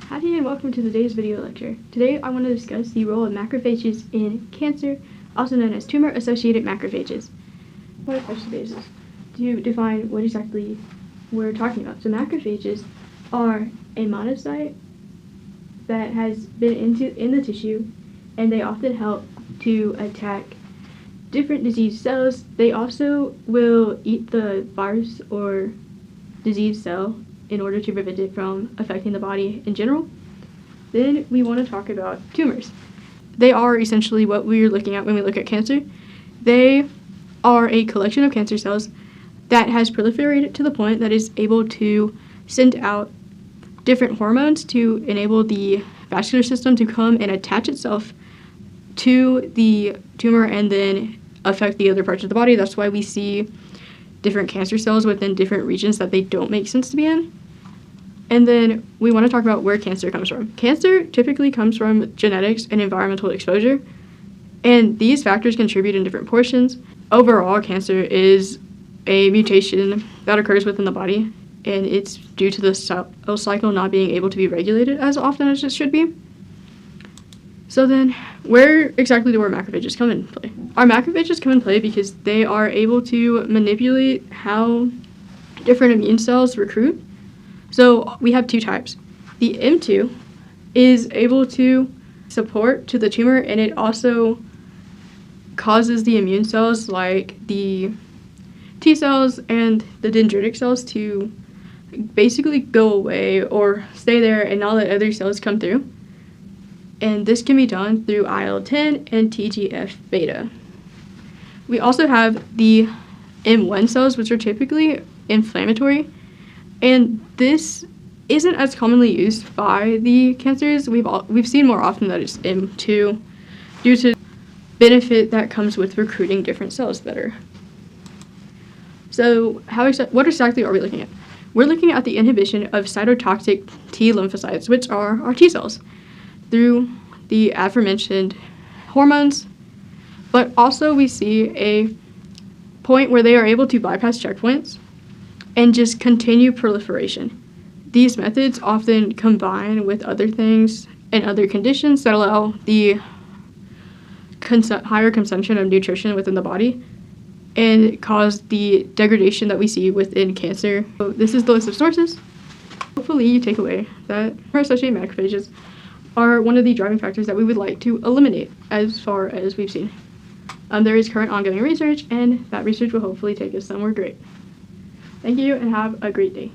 Hi and welcome to today's video lecture. Today I want to discuss the role of macrophages in cancer, also known as tumor-associated macrophages. What are macrophages? To define what exactly we're talking about. So macrophages are a monocyte that has been in the tissue, and they often help to attack different disease cells. They also will eat the virus or disease cell in order to prevent it from affecting the body in general. Then we want to talk about tumors. They are essentially what we're looking at when we look at cancer. They are a collection of cancer cells that has proliferated to the point that is able to send out different hormones to enable the vascular system to come and attach itself to the tumor and then affect the other parts of the body. That's why we see different cancer cells within different regions that they don't make sense to be in. And then we want to talk about where cancer comes from. Cancer typically comes from genetics and environmental exposure, and these factors contribute in different portions. Overall, cancer is a mutation that occurs within the body, and it's due to the cell cycle not being able to be regulated as often as it should be. So then, where exactly do our macrophages come in play? Our macrophages come in play because they are able to manipulate how different immune cells recruit. So we have two types. The M2 is able to support to the tumor, and it also causes the immune cells like the T cells and the dendritic cells to basically go away or stay there and not let other cells come through. And this can be done through IL-10 and TGF-beta. We also have the M1 cells, which are typically inflammatory, and this isn't as commonly used by the cancers. We've seen more often that it's M2 due to benefit that comes with recruiting different cells better. So what exactly are we looking at? We're looking at the inhibition of cytotoxic T lymphocytes, which are our T cells, through the aforementioned hormones, but also we see a point where they are able to bypass checkpoints and just continue proliferation. These methods often combine with other things and other conditions that allow the higher consumption of nutrition within the body and cause the degradation that we see within cancer. So this is the list of sources. Hopefully you take away that tumor-associated macrophages are one of the driving factors that we would like to eliminate as far as we've seen. There is current ongoing research, and that research will hopefully take us somewhere great. Thank you and have a great day.